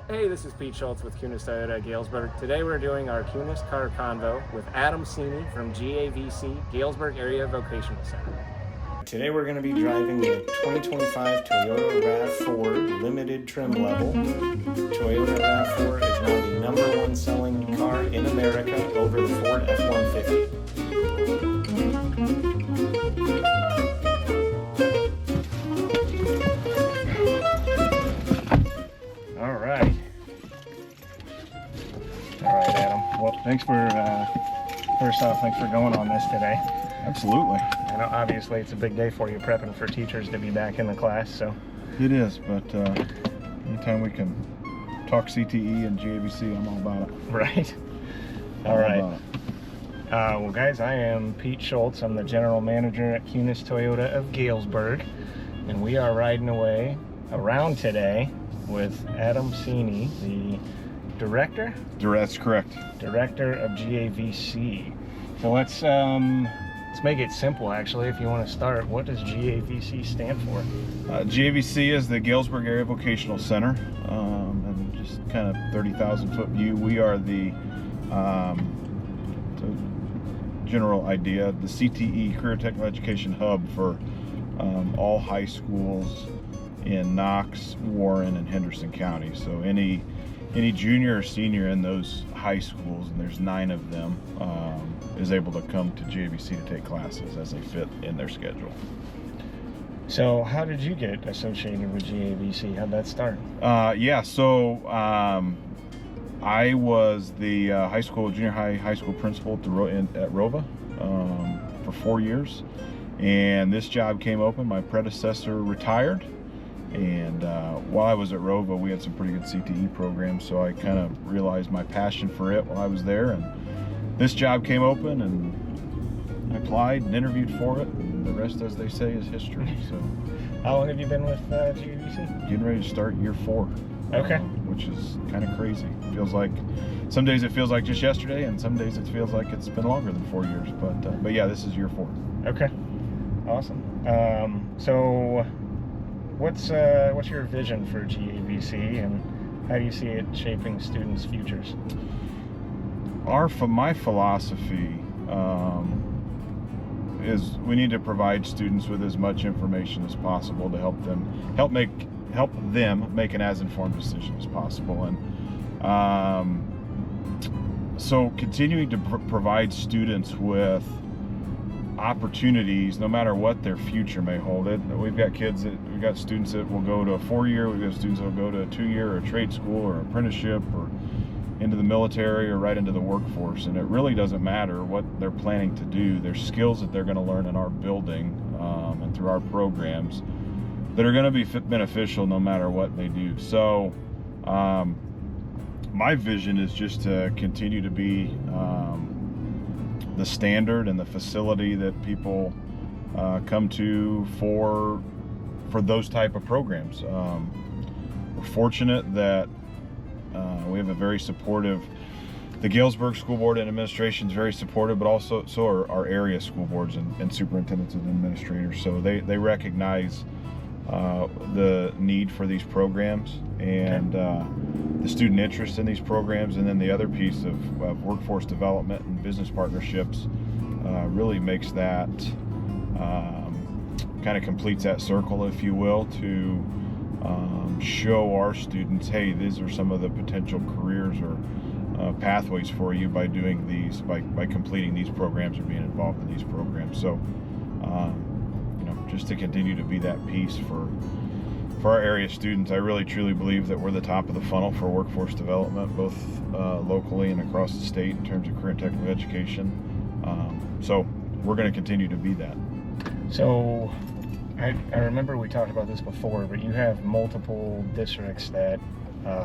Hey, this is Pete Schultz with Kunes Toyota Galesburg. Today we're doing our Kunes Car Convo with Adam Sini from GAVC, Galesburg Area Vocational Center. Today we're going to be driving the 2025 Toyota RAV4 limited trim level. Toyota RAV4 is now the #1 selling car in America over the Ford F-150. All right, Adam. Well, thanks for, first off, thanks for going on this today. Absolutely. I know obviously it's a big day for you, prepping for teachers to be back in the class, so. It is, but anytime we can talk CTE and GAVC, I'm all about it. Right. All right. Well, guys, I am Pete Schultz. I'm the general manager at Kunes Toyota of Galesburg, and we are riding around today with Adam Sini, the director? That's correct. Director of GAVC. So let's make it simple, actually. If you want to start, what does GAVC stand for? GAVC is the Galesburg Area Vocational Center, and just kind of 30,000 foot view. We are the general idea, the CTE, Career Technical Education Hub for all high schools in Knox, Warren, and Henderson County. So any junior or senior in those high schools, and there's 9 of them, is able to come to GAVC to take classes as they fit in their schedule. So how did you get associated with GAVC? How'd that start? So I was the junior high school principal at Rova for 4 years, and this job came open. My predecessor retired, and while I was at Rova, we had some pretty good CTE programs, so I kind of realized my passion for it while I was there, and this job came open, and I applied and interviewed for it, and the rest, as they say, is history. So, how long have you been with GAVC? Getting ready to start year 4. Okay. Which is kind of crazy. Feels like some days it feels like just yesterday, and some days it feels like it's been longer than 4 years. But yeah, this is year 4. Okay. Awesome. So what's your vision for GAVC, and how do you see it shaping students' futures? My philosophy is we need to provide students with as much information as possible to help them make an as informed decision as possible, and so continuing to provide students with opportunities no matter what their future may hold. We've got students that will go to a 4-year, we've got students that will go to a 2-year or a trade school or apprenticeship or into the military or right into the workforce, and it really doesn't matter what they're planning to do. There's skills that they're going to learn in our building and through our programs that are going to be beneficial no matter what they do. So my vision is just to continue to be the standard and the facility that people come to for those type of programs. We're fortunate that we have a very supportive, the Galesburg School Board and Administration is very supportive, but also so are our area school boards and superintendents and administrators. So they recognize the need for these programs and the student interest in these programs, and then the other piece of workforce development and business partnerships really makes that kind of completes that circle, if you will, to show our students, hey, these are some of the potential careers or pathways for you by doing these, by completing these programs or being involved in these programs. So just to continue to be that piece for our area students. I really truly believe that we're the top of the funnel for workforce development, both locally and across the state in terms of career and technical education. So we're going to continue to be that. So I remember we talked about this before, but you have multiple districts that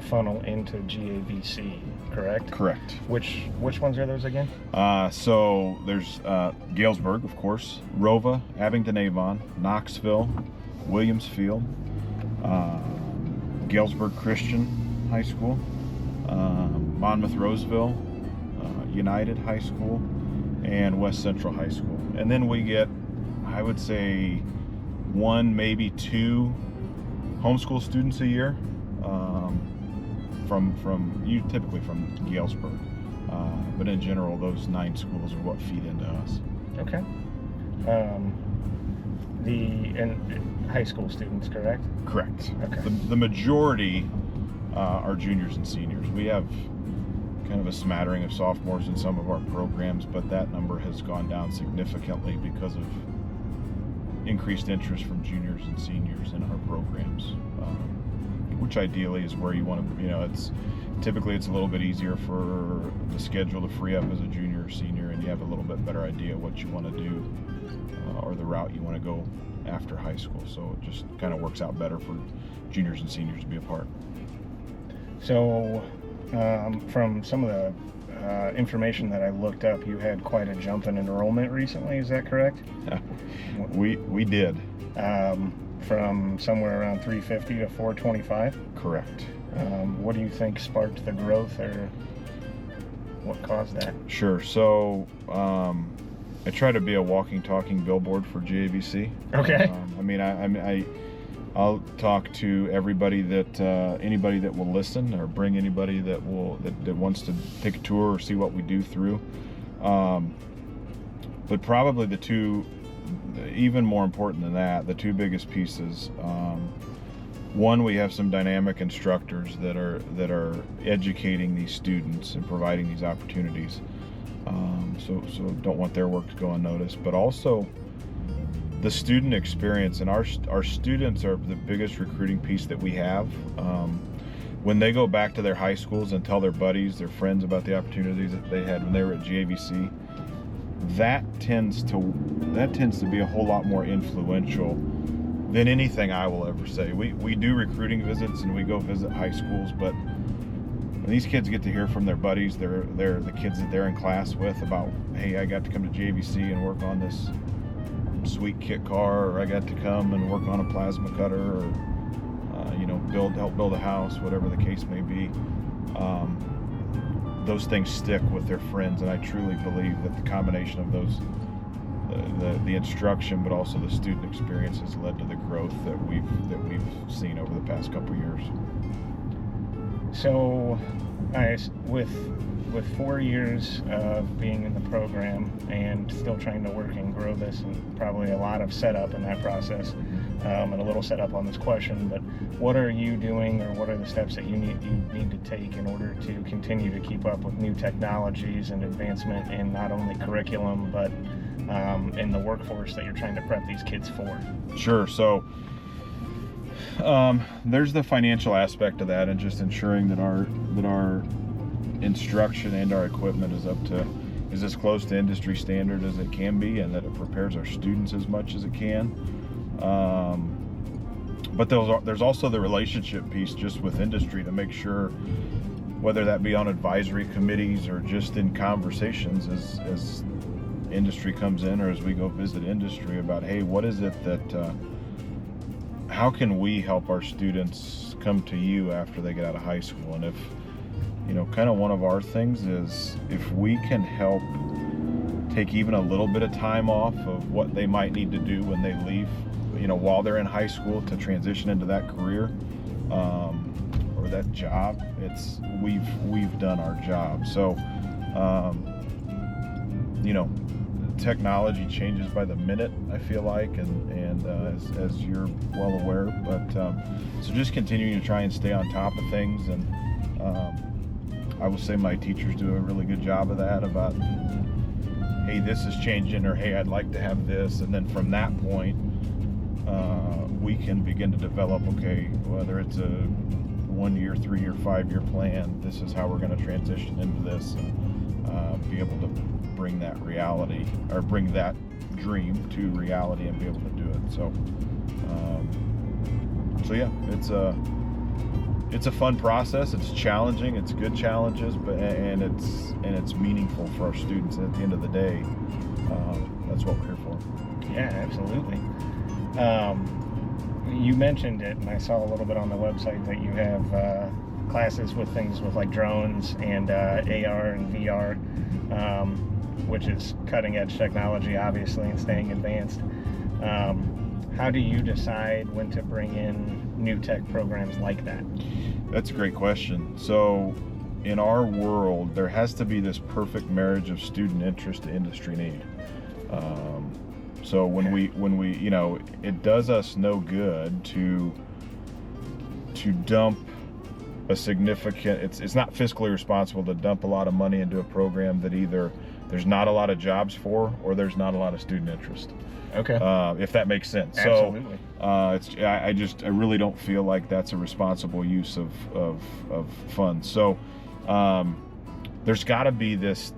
funnel into GAVC, correct? Correct. Which ones are those again? So there's Galesburg, of course, Rova, Abingdon-Avon, Knoxville, Williamsfield, Galesburg Christian High School, Monmouth-Roseville, United High School, and West Central High School. And then we get, I would say, 1, maybe 2 homeschool students a year typically from Galesburg, but in general, those 9 schools are what feed into us. Okay. And high school students, correct? Correct. Okay. The majority are juniors and seniors. We have kind of a smattering of sophomores in some of our programs, but that number has gone down significantly because of increased interest from juniors and seniors in our programs, which ideally is where you want to, it's a little bit easier for the schedule to free up as a junior or senior, and you have a little bit better idea what you want to do or the route you want to go after high school. So it just kind of works out better for juniors and seniors to be a part. So from some of the information that I looked up, you had quite a jump in enrollment recently. Is that correct? We did. From somewhere around 350 to 425? Correct. What do you think sparked the growth, or what caused that? Sure. So I try to be a walking, talking billboard for GAVC. Okay. I'll talk to everybody anybody that will listen, or bring anybody that wants to take a tour or see what we do through. But probably the two, even more important than that, the two biggest pieces. One, we have some dynamic instructors that are educating these students and providing these opportunities. So don't want their work to go unnoticed. But also the student experience, and our students are the biggest recruiting piece that we have. When they go back to their high schools and tell their buddies, their friends about the opportunities that they had when they were at GAVC, that tends to be a whole lot more influential than anything I will ever say. We do recruiting visits and we go visit high schools, but when these kids get to hear from their buddies, they're the kids that they're in class with, about, hey, I got to come to GAVC and work on this sweet kit car, or I got to come and work on a plasma cutter, or help build a house, whatever the case may be. Those things stick with their friends, and I truly believe that the combination of those, the instruction, but also the student experience, has led to the growth that we've seen over the past couple years. So, with 4 years of being in the program and still trying to work and grow this, and probably a lot of setup in that process, and a little setup on this question, but what are you doing, or what are the steps that you need to take in order to continue to keep up with new technologies and advancement in not only curriculum, but in the workforce that you're trying to prep these kids for? Sure. So there's the financial aspect of that, and just ensuring that our instruction and our equipment is as close to industry standard as it can be, and that it prepares our students as much as it can. But there's also the relationship piece just with industry, to make sure, whether that be on advisory committees or just in conversations as industry comes in, or as we go visit industry, about, hey, what is it that how can we help our students come to you after they get out of high school? And if, kind of one of our things is, if we can help take even a little bit of time off of what they might need to do when they leave, while they're in high school, to transition into that career or that job, we've done our job. So technology changes by the minute, I feel like, and as you're well aware, but so just continuing to try and stay on top of things. And I will say my teachers do a really good job of that, about, hey, this is changing, or hey, I'd like to have this. And then from that point, we can begin to develop, okay, whether it's a 1 year, 3 year, 5 year plan, this is how we're going to transition into this, and be able to bring that reality, or bring that dream to reality, and be able to do it. So yeah, it's a fun process. It's challenging. It's good challenges, but and it's meaningful for our students. And at the end of the day, that's what we're here for. Yeah, absolutely. You mentioned it, and I saw a little bit on the website that you have classes with things with like drones and AR and VR, which is cutting edge technology, obviously, and staying advanced. How do you decide when to bring in new tech programs like that? That's a great question. So in our world, there has to be this perfect marriage of student interest to industry need. So when we, you know, it does us no good to dump a significant, it's not fiscally responsible to dump a lot of money into a program that either there's not a lot of jobs for or there's not a lot of student interest. Okay. If that makes sense. Absolutely. So I really don't feel like that's a responsible use of funds. So there's got to be this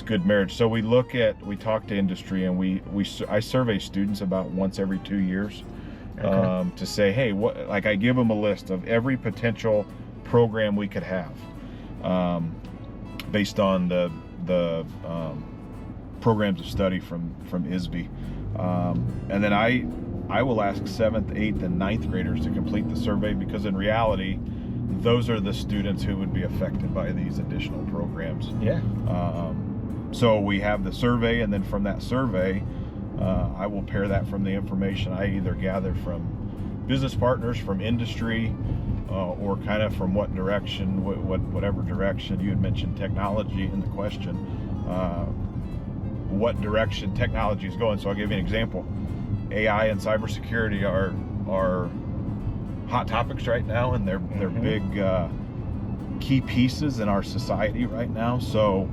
good marriage. So we talk to industry, and I survey students about once every 2 years. Okay. To say, hey, I give them a list of every potential program we could have, based on the programs of study from ISB, and then I will ask 7th, 8th, and 9th graders to complete the survey, because in reality, those are the students who would be affected by these additional programs. Yeah. So we have the survey, and then from that survey, I will pair that from the information I either gather from business partners, from industry, or kind of from what direction, whatever direction. You had mentioned technology in the question, what direction technology is going. So I'll give you an example. AI and cybersecurity are hot topics right now, and they're big key pieces in our society right now. So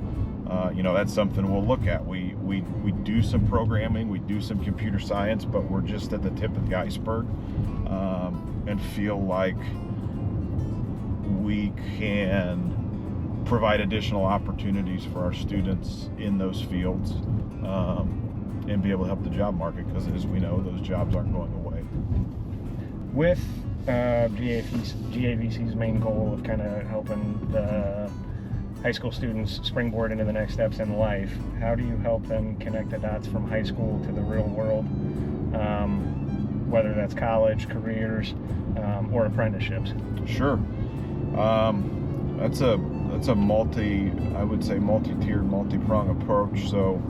that's something we'll look at. We do some programming, we do some computer science, but we're just at the tip of the iceberg, and feel like we can provide additional opportunities for our students in those fields, and be able to help the job market, because as we know, those jobs aren't going away. With GAVC's main goal of kind of helping the high school students springboard into the next steps in life, how do you help them connect the dots from high school to the real world, whether that's college, careers, or apprenticeships? Sure. That's a multi-tiered, multi-pronged approach. So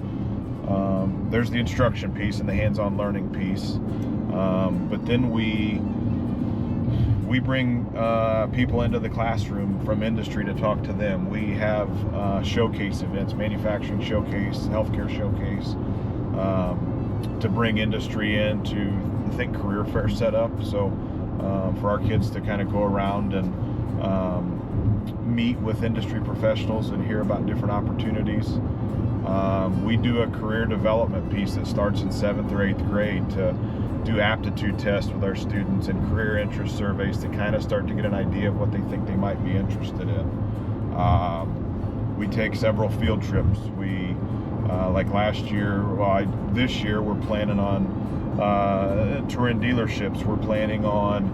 there's the instruction piece and the hands-on learning piece, but then we bring people into the classroom from industry to talk to them. We have showcase events, manufacturing showcase, healthcare showcase, to bring industry in to think career fair setup. So for our kids to kind of go around and meet with industry professionals and hear about different opportunities. We do a career development piece that starts in 7th or 8th grade to do aptitude tests with our students and career interest surveys to kind of start to get an idea of what they think they might be interested in. We take several field trips. We, like last year, this year we're planning on touring dealerships. We're planning on,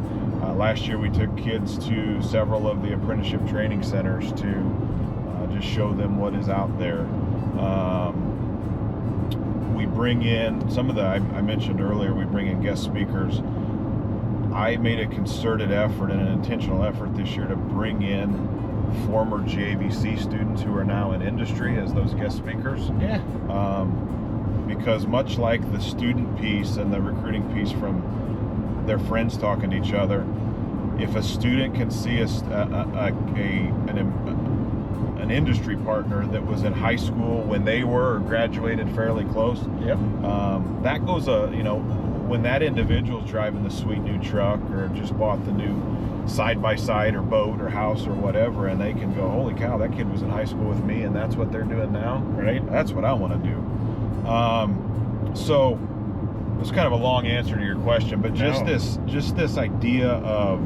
last year we took kids to several of the apprenticeship training centers to just show them what is out there. We bring in some of I mentioned earlier, we bring in guest speakers. I made a concerted effort and an intentional effort this year to bring in former GAVC students who are now in industry as those guest speakers. Yeah. Because much like the student piece and the recruiting piece from their friends talking to each other, if a student can see an industry partner that was in high school when they were or graduated fairly close, Yep. That goes when that individual's driving the sweet new truck or just bought the new side-by-side or boat or house or whatever, and they can go, holy cow, that kid was in high school with me and that's what they're doing now, Right. That's what I want to do. So it's kind of a long answer to your question, but just this idea of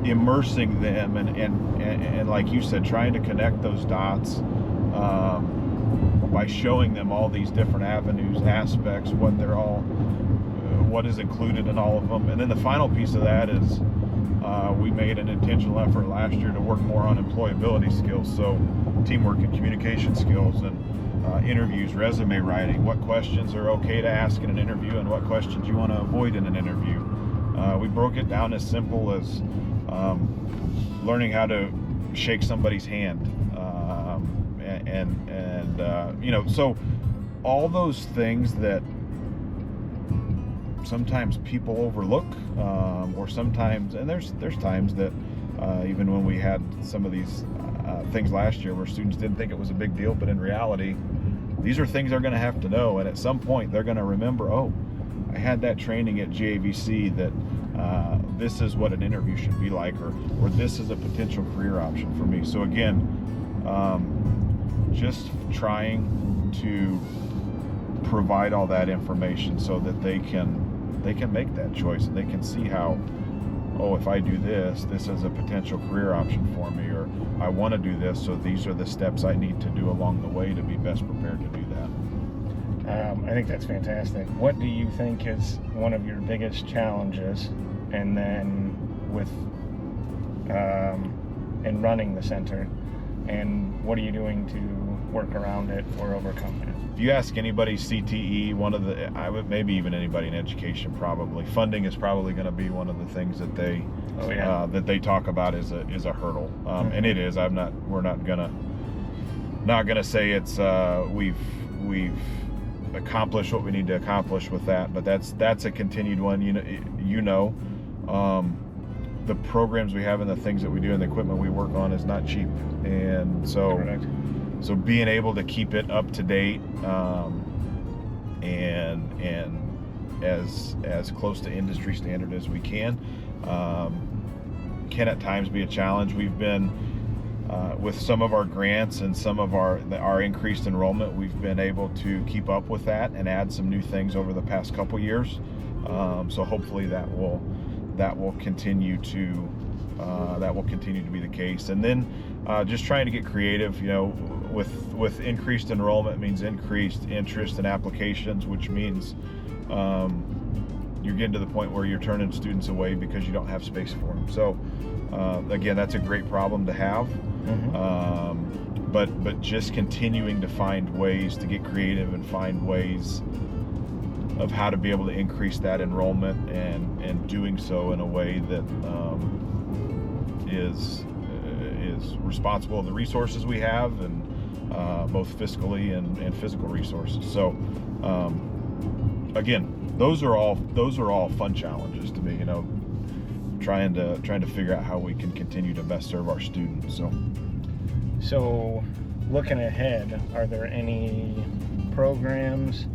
immersing them and like you said, trying to connect those dots, by showing them all these different avenues, aspects, what is included in all of them. And then the final piece of that is we made an intentional effort last year to work more on employability skills, so teamwork and communication skills, and interviews, resume writing, what questions are okay to ask in an interview and what questions you want to avoid in an interview. We broke it down as simple as learning how to shake somebody's hand, so all those things that sometimes people overlook, or sometimes, and there's times that even when we had some of these things last year where students didn't think it was a big deal, but in reality, these are things they're going to have to know, and at some point they're going to remember, oh, I had that training at GAVC that this is what an interview should be like, or this is a potential career option for me. So again, just trying to provide all that information so that they can make that choice, and they can see how, oh, if I do this is a potential career option for me, or I want to do this, so these are the steps I need to do along the way to be best prepared to do that. I think that's fantastic. What do you think is one of your biggest challenges, and then with in running the center, and what are you doing to work around it or overcome it? If you ask anybody CTE, maybe even anybody in education, probably funding is probably going to be one of the things that they that they talk about is a hurdle, and it is. We're not gonna say it's we've accomplished what we need to accomplish with that, but that's a continued one. The programs we have and the things that we do and the equipment we work on is not cheap, and so. Correct. So being able to keep it up to date and as close to industry standard as we can at times be a challenge. We've been with some of our grants and some of our increased enrollment, we've been able to keep up with that and add some new things over the past couple years. So hopefully that will continue to be the case. And then just trying to get creative, with increased enrollment means increased interest in applications, which means you're getting to the point where you're turning students away because you don't have space for them. So again, that's a great problem to have. But just continuing to find ways to get creative and find ways of how to be able to increase that enrollment, and doing so in a way that is responsible of the resources we have, and both fiscally and physical resources. So again, those are all fun challenges to me, trying to figure out how we can continue to best serve our students. So looking ahead, are there any programs,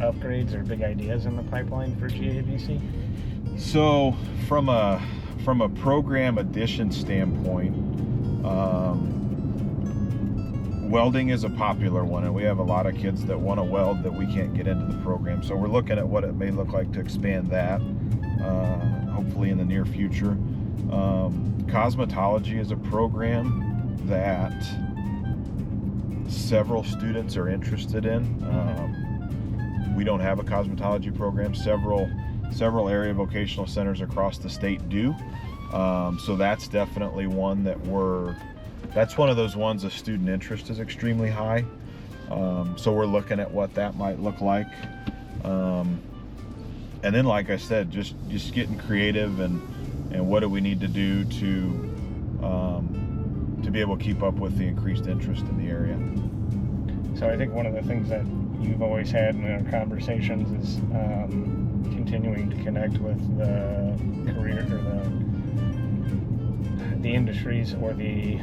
upgrades, or big ideas in the pipeline for GAVC? So from a program addition standpoint, welding is a popular one, and we have a lot of kids that want to weld that we can't get into the program. So we're looking at what it may look like to expand that, hopefully in the near future. Cosmetology is a program that several students are interested in. We don't have a cosmetology program. Several area vocational centers across the state do. So that's definitely one that's one of those ones the student interest is extremely high. So we're looking at what that might look like. And then, like I said, just getting creative and what do we need to do to be able to keep up with the increased interest in the area. So I think one of the things that you've always had in our conversations is continuing to connect with the career or the industries or the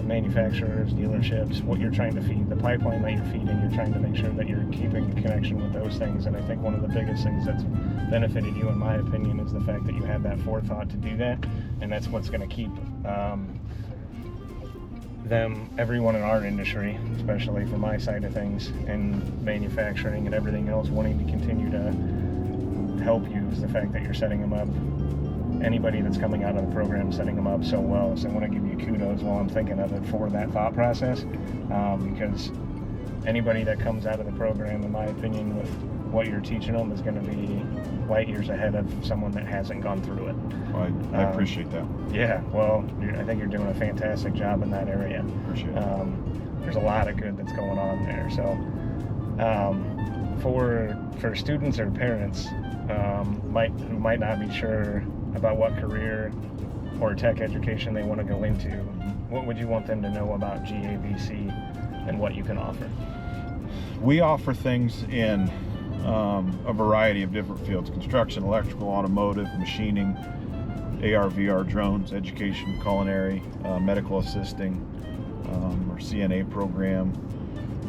manufacturers, dealerships, what you're trying to feed, the pipeline that you're feeding, you're trying to make sure that you're keeping the connection with those things. And I think one of the biggest things that's benefited you, in my opinion, is the fact that you had that forethought to do that, and that's what's going to keep everyone in our industry, especially from my side of things, in manufacturing and everything else, wanting to continue to help you, is the fact that you're setting them up. Anybody that's coming out of the program, setting them up so well. So I want to give you kudos while I'm thinking of it for that thought process, because anybody that comes out of the program, in my opinion, with what you're teaching them is going to be light years ahead of someone that hasn't gone through it. Well, I appreciate that. Yeah, well, I think you're doing a fantastic job in that area. Appreciate it. There's a lot of good that's going on there. So for students or parents who might not be sure about what career or tech education they want to go into, what would you want them to know about GAVC and what you can offer? We offer things in a variety of different fields: construction, electrical, automotive, machining, AR, VR, drones, education, culinary, medical assisting, our CNA program,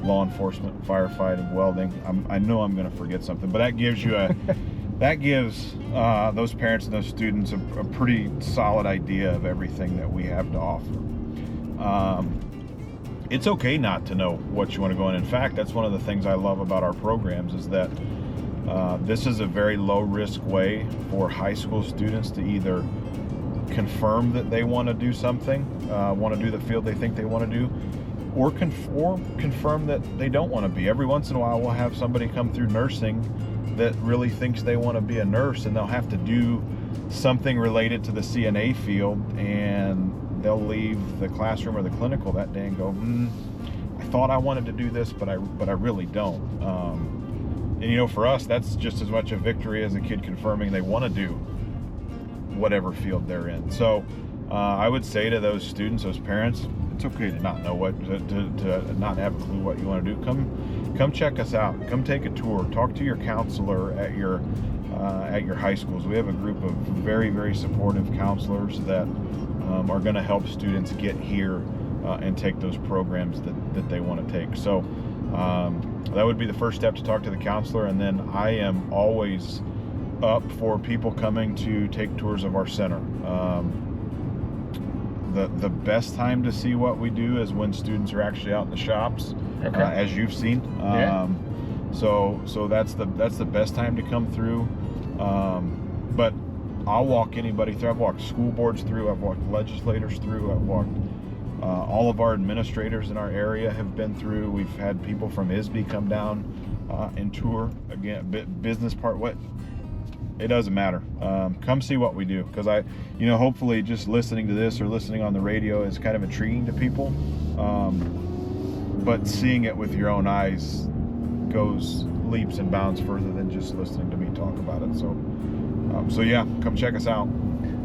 law enforcement, firefighting, welding. I know I'm going to forget something, but that gives you those parents and those students a pretty solid idea of everything that we have to offer. It's okay not to know what you want to go in. In fact, that's one of the things I love about our programs is that this is a very low risk way for high school students to either confirm that they want to do something, want to do the field they think they want to do, or confirm that they don't want to be. Every once in a while we'll have somebody come through nursing that really thinks they want to be a nurse, and they'll have to do something related to the CNA field, and they'll leave the classroom or the clinical that day and go, I thought I wanted to do this, but I really don't. And for us, that's just as much a victory as a kid confirming they want to do whatever field they're in. So I would say to those students, those parents, it's okay to not know to not have a clue what you want to do. Come check us out. Come take a tour. Talk to your counselor at your high schools. We have a group of very, very supportive counselors that are going to help students get here and take those programs that they want to take. So that would be the first step, to talk to the counselor. And then I am always up for people coming to take tours of our center. The best time to see what we do is when students are actually out in the shops, okay. As you've seen. So that's the best time to come through. But I'll walk anybody through. I've walked school boards through. I've walked legislators through. I've walked all of our administrators in our area have been through. We've had people from ISB come down and tour. Again, business part. It doesn't matter. Come see what we do, because hopefully just listening to this or listening on the radio is kind of intriguing to people. But seeing it with your own eyes goes leaps and bounds further than just listening to me talk about it. So yeah, come check us out.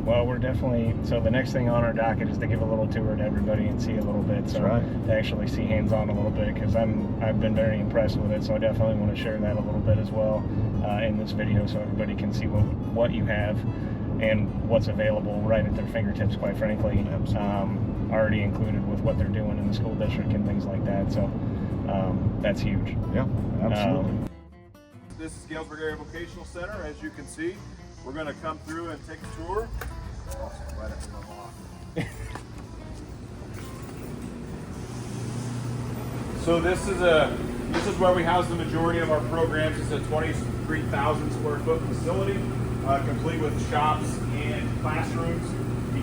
Well, we're definitely, so the next thing on our docket is to give a little tour to everybody and see a little bit. So that's right. To actually see hands-on a little bit, because I've been very impressed with it. So I definitely want to share that a little bit as well in this video, so everybody can see what you have and what's available right at their fingertips, quite frankly. Already included with what they're doing in the school district and things like that. So that's huge. Yeah, absolutely. This is Galesburg Area Vocational Center. As you can see, we're going to come through and take a tour. So this is where we house the majority of our programs. It's a 23,000 square foot facility, complete with shops and classrooms.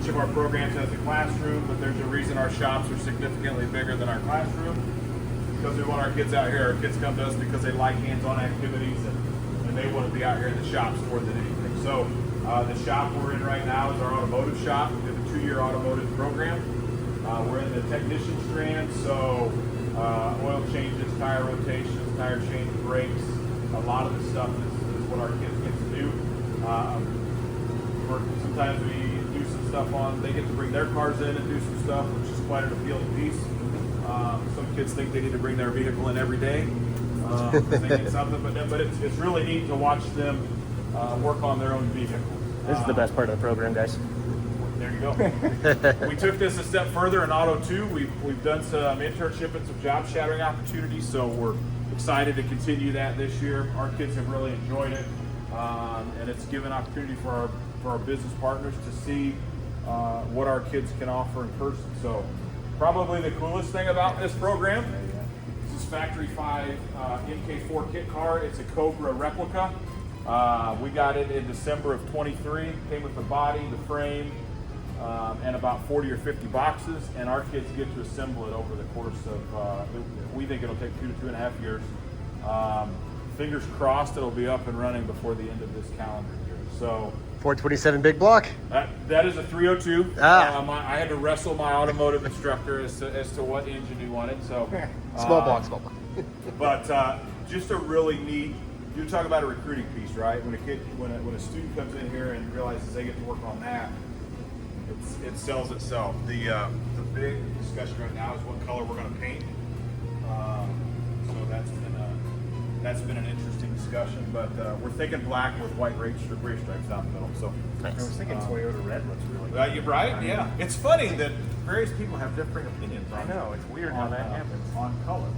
Each of our programs has a classroom, but there's a reason our shops are significantly bigger than our classroom, because we want our kids out here. Our kids come to us because they like hands-on activities, and they want to be out here in the shops more than anything. So the shop we're in right now is our automotive shop. We have a 2-year automotive program. We're in the technician strand, so oil changes, tire rotations, tire change, brakes. A lot of the stuff is what our kids get to do. Sometimes we do some stuff they get to bring their cars in and do some stuff, which is quite an appealing piece. Some kids think they need to bring their vehicle in every day because they need something, but it's really neat to watch them work on their own vehicle. This is the best part of the program, guys. There you go. We took this a step further in Auto 2. We've done some internship and some job shadowing opportunities, so we're excited to continue that this year. Our kids have really enjoyed it, and it's given opportunity for our business partners to see what our kids can offer in person. So probably the coolest thing about this program, this is Factory 5 MK4 kit car. It's a Cobra replica. We got it in December of 23. Came with the body, the frame, and about 40 or 50 boxes. And our kids get to assemble it over the course of, we think it'll take 2 to 2.5 years. Fingers crossed it'll be up and running before the end of this calendar year. So 427 big block. That is a 302. I had to wrestle my automotive instructor as to what engine he wanted. So small block. But just a really neat. You talk about a recruiting piece, right? When a student comes in here and realizes they get to work on that, it sells itself. The big discussion right now is what color we're going to paint. So that's been That's been an interesting discussion, but we're thinking black with white race stripes down the middle. So I was thinking Toyota red looks really good. you're right. Yeah, it's funny that various people have differing opinions. I know, it's weird how that happens. On color.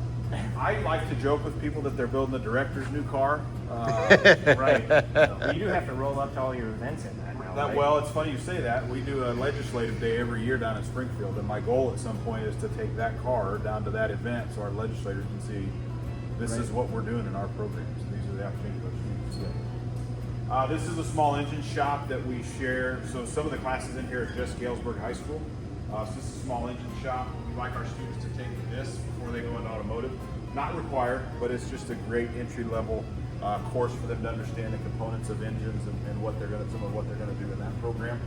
I like to joke with people that they're building the director's new car. Right. You do have to roll up to all your events in that now, right? Well, it's funny you say that. We do a legislative day every year down in Springfield, and my goal at some point is to take that car down to that event so our legislators can see this is what we're doing in our programs. These are the opportunities our students get. This is a small engine shop that we share. So some of the classes in here are just Galesburg High School. So this is a small engine shop. We like our students to take this before they go into automotive. Not required, but it's just a great entry-level course for them to understand the components of engines and what they're going to, some of what they're going to do in that program.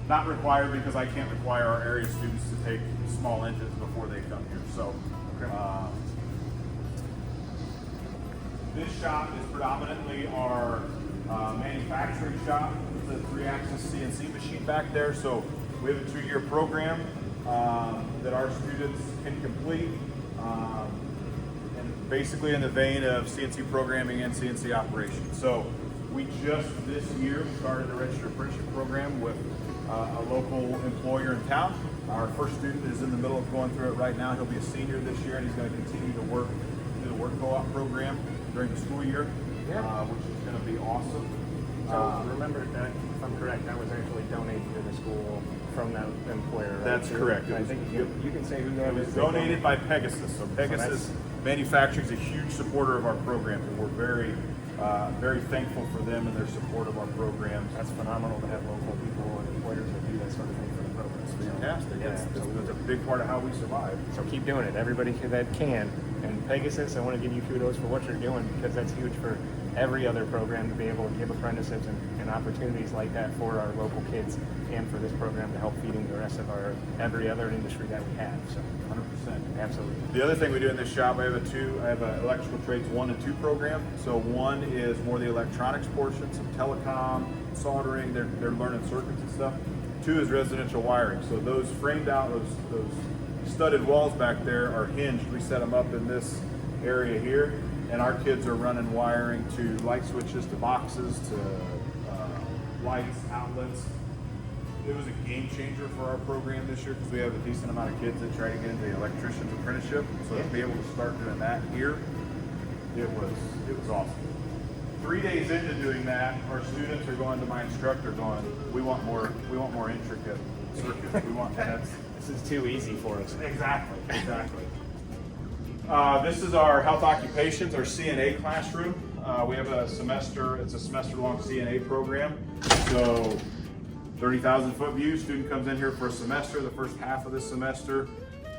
Not required because I can't require our area students to take small engines before they come here. So this shop is predominantly our manufacturing shop. It's a 3-axis CNC machine back there. So we have a 2-year program that our students can complete. And basically in the vein of CNC programming and CNC operations. So we just this year started a registered apprenticeship program with a local employer in town. Our first student is in the middle of going through it right now. He'll be a senior this year, and he's going to continue to work through the work co-op program during the school year, which is going to be awesome. So remember that, if I'm correct, that was actually donated to the school from that employer, right? That's correct. I think you can say who that It was is. donated by Pegasus. So Pegasus Manufacturing is a huge supporter of our programs, and we're very, very thankful for them and their support of our programs. That's phenomenal to have local people and employers that do that sort of thing for the program. It's fantastic. Yeah, It's a big part of how we survive. So keep doing it, everybody that can. And Pegasus, I want to give you kudos for what you're doing, because that's huge for every other program to be able to give apprenticeships and opportunities like that for our local kids, and for this program to help feeding the rest of our every other industry that we have. So 100%. absolutely. The other thing we do in this shop, I have an electrical trades 1 and 2 program. So 1 is more the electronics portion, some telecom, soldering, they're learning circuits and stuff. 2 is residential wiring. So those framed out, those studded walls back there are hinged. We set them up in this area here, and our kids are running wiring to light switches, to boxes, to lights, outlets. It was a game changer for our program this year because we have a decent amount of kids that try to get into the electrician's apprenticeship. So to be able to start doing that here, it was awesome. 3 days into doing that, our students are going to my instructor going, we want more intricate circuits. We want that. This is too easy for us. Exactly. This is our health occupations, our CNA classroom. We have it's a semester-long CNA program. So 30,000 foot view, student comes in here for a semester. The first half of this semester,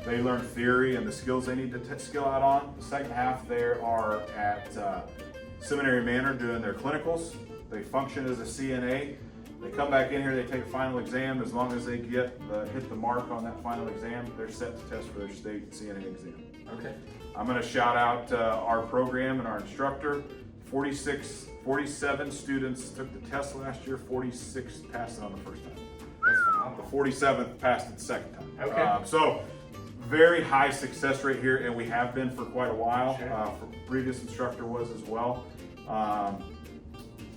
they learn theory and the skills they need to skill out on. The second half, they are at Seminary Manor doing their clinicals. They function as a CNA. They come back in here, they take a final exam. As long as they hit the mark on that final exam, they're set to test for their state CNA exam. Okay. I'm going to shout out our program and our instructor. 47 students took the test last year, 46 passed it on the first time. That's phenomenal. The 47th passed it the second time. Okay. So very high success rate here, and we have been for quite a while. Sure. Previous instructor was as well.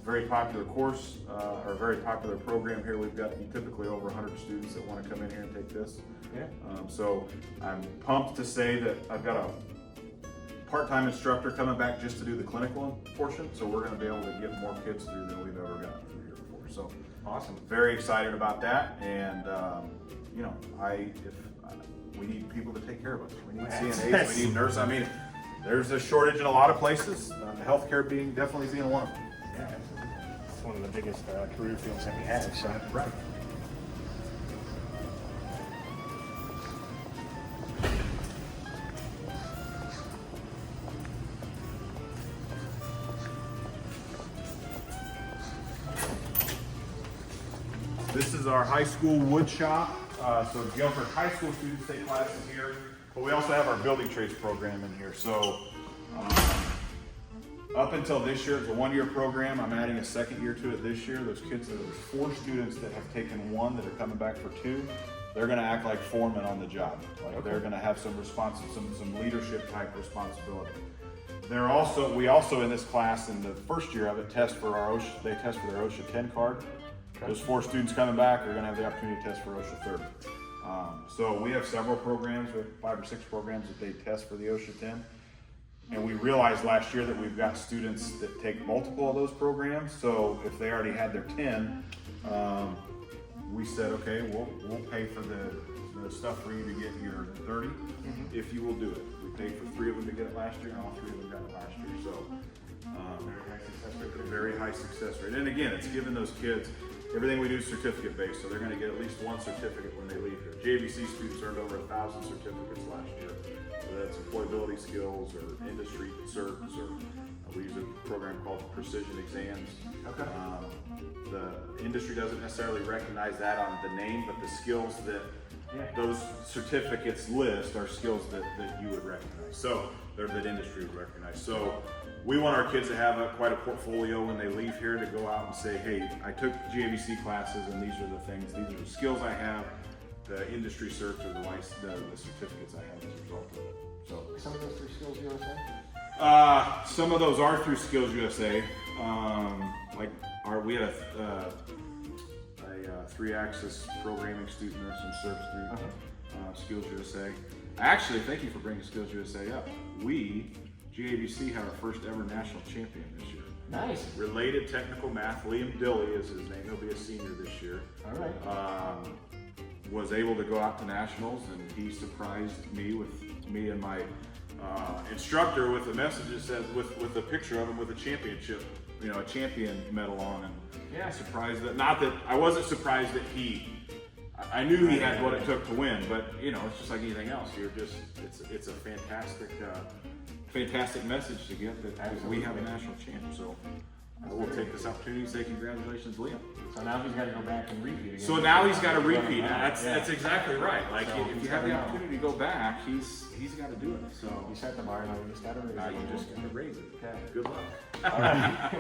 Very popular course, or very popular program here. We've got typically over 100 students that want to come in here and take this. Yeah. So I'm pumped to say that I've got a part-time instructor coming back just to do the clinical portion. So we're going to be able to get more kids through than we've ever gotten through here before. So Awesome. very excited about that. And we need people to take care of us. We need CNAs, we need nurses. I mean, there's a shortage in a lot of places. Healthcare definitely being one of them. Yeah, absolutely. It's one of the biggest career fields that we have. So. Right. This is our high school wood shop. So Galesburg High School students take classes here, but we also have our building trades program in here. So up until this year, it's a 1-year program. I'm adding a second year to it this year. There's 4 students that have taken 1 that are coming back for 2. They're going to act like foremen on the job. Like they're going to have some leadership type responsibility. We also in this class in the first year of it test for their OSHA 10 card. Okay. Those 4 students coming back are going to have the opportunity to test for OSHA 30. So we have several programs, we have 5 or 6 programs that they test for the OSHA 10. And we realized last year that we've got students that take multiple of those programs. So if they already had their 10, we said, okay, we'll pay for the stuff for you to get your 30 if you will do it. We paid for 3 of them to get it last year, and all 3 of them got it last year. So very high success rate. And again, it's giving those kids, everything we do is certificate based, so they're going to get at least 1 certificate when they leave here. JVC students earned over 1,000 certificates last year, whether that's employability skills or industry certs, or we use a program called Precision Exams. Okay. The industry doesn't necessarily recognize that on the name, but the skills that those certificates list are skills that you would recognize. So that industry would recognize. So we want our kids to have quite a portfolio when they leave here to go out and say, hey, I took GAVC classes and these are the things, these are the skills I have, the industry certs or the certificates I have as a result of it. So some of those through Skills USA? Some of those are through Skills USA. We had a 3-axis programming student or some certs through Skills USA. Actually, thank you for bringing Skills USA up. We, GAVC, had our first ever national champion this year. Nice. Related technical math, Liam Dilly is his name. He'll be a senior this year. All right. Was able to go out to nationals, and he surprised me and my instructor with a message that said, with a picture of him with a championship, a champion medal on, and surprised that, not that I wasn't surprised that I knew he had what it took to win, but it's just like anything else. It's a fantastic message to get that we have a national champ. So we'll take this opportunity to say congratulations, Liam. So now he's got to go back and repeat again. So now he's got to repeat. That's exactly right. Like if you have the opportunity to go back, he's got to do it. So you set the bar, now you just got to raise it. Now you just got to raise it. Okay. Good luck. All right.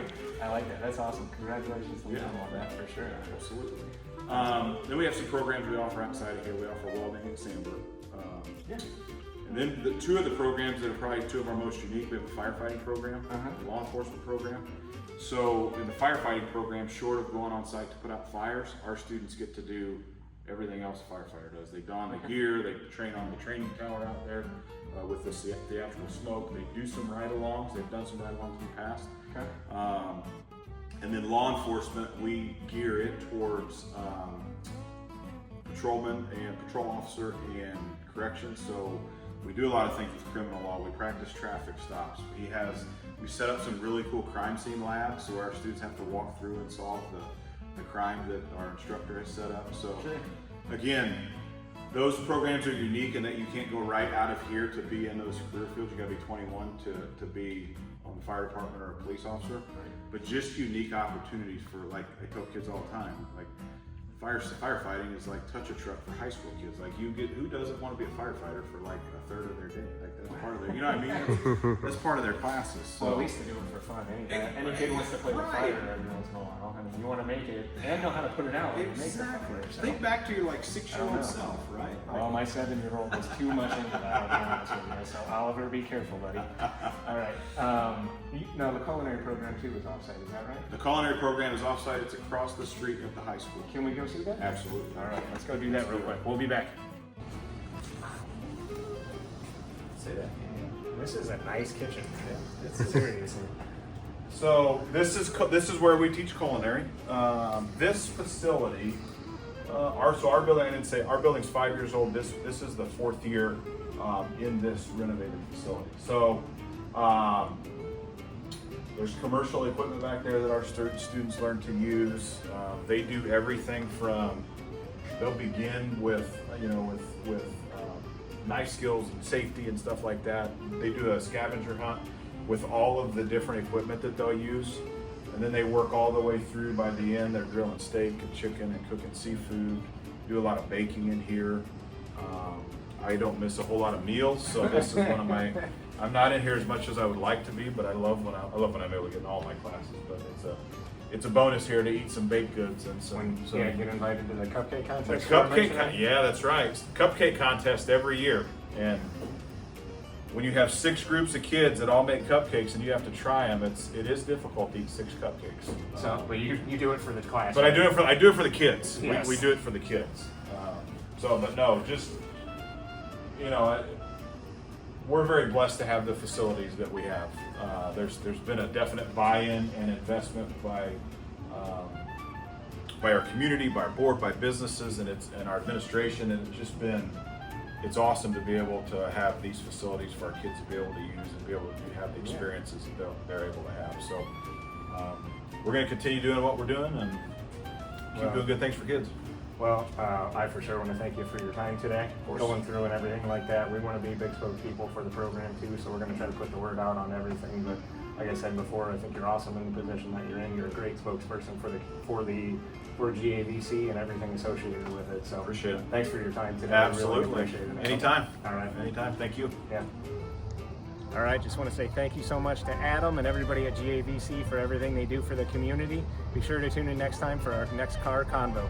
I like that. That's awesome. Congratulations, Liam, on that for sure. Absolutely. Then we have some programs we offer outside of here. We offer welding and sandwork. And then the 2 of the programs that are probably 2 of our most unique, we have a firefighting program, a law enforcement program. So in the firefighting program, short of going on site to put out fires, our students get to do everything else a firefighter does. They don the gear, they train on the training tower out there with the theatrical smoke. They do some ride-alongs. They've done some ride-alongs in the past. Okay. And then law enforcement, we gear it towards patrolman and patrol officer and corrections. So we do a lot of things with criminal law. We practice traffic stops. We set up some really cool crime scene labs where our students have to walk through and solve the crime that our instructor has set up. So again, those programs are unique in that you can't go right out of here to be in those career fields. You gotta be 21 to be on the fire department or a police officer. But just unique opportunities for, like I tell kids all the time, like firefighting is like touch a truck for high school kids. Like who doesn't want to be a firefighter for like a third of their day? Like that's part of their, what I mean? That's part of their classes. So. Well, at least they do it for fun. Any kid wants to play with fire every once in a while. I mean, you want to make it and know how to put it out. Exactly. Think back to your 6-year-old self, right? Well, my 7-year-old was too much into that, I'll be honest with you. So Oliver, be careful, buddy. All right. Now the culinary program too is offsite, is that right? The culinary program is offsite. It's across the street at the high school. Can we go see that? Absolutely. All right, let's go do that real quick. We'll be back. Say that. This is a nice kitchen. It's seriously. So this is where we teach culinary. This facility, our building. I didn't say our building's 5 years old. This is the 4th year in this renovated facility. So there's commercial equipment back there that our students learn to use. They do everything from they'll begin with knife skills and safety and stuff like that. They do a scavenger hunt with all of the different equipment that they'll use, and then they work all the way through. By the end, they're grilling steak and chicken and cooking seafood. Do a lot of baking in here. I don't miss a whole lot of meals, so this is one of my. I'm not in here as much as I would like to be, but I love when I'm able to get in all my classes. But it's a bonus here to eat some baked goods and some. Get invited to the cupcake contest. Yeah, that's right. It's the cupcake contest every year, and when you have 6 groups of kids that all make cupcakes and you have to try them, it is difficult to eat 6 cupcakes. So, but you do it for the class. But I do it for the kids. Yes. We do it for the kids. But no, just we're very blessed to have the facilities that we have. There's been a definite buy-in and investment by our community, by our board, by businesses, and our administration, and it's awesome to be able to have these facilities for our kids to be able to use and be able to have the experiences that they're able to have. So we're going to continue doing what we're doing and keep doing good things for kids. Well, I for sure want to thank you for your time today, going through and everything like that. We want to be big spokespeople for the program too, so we're going to try to put the word out on everything. But like I said before, I think you're awesome in the position that you're in. You're a great spokesperson for GAVC and everything associated with it. So Appreciate it. Thanks for your time today. Absolutely. I really appreciate it. Anytime. All right. Anytime. Thank you. Yeah. All right, just want to say thank you so much to Adam and everybody at GAVC for everything they do for the community. Be sure to tune in next time for our next car convo.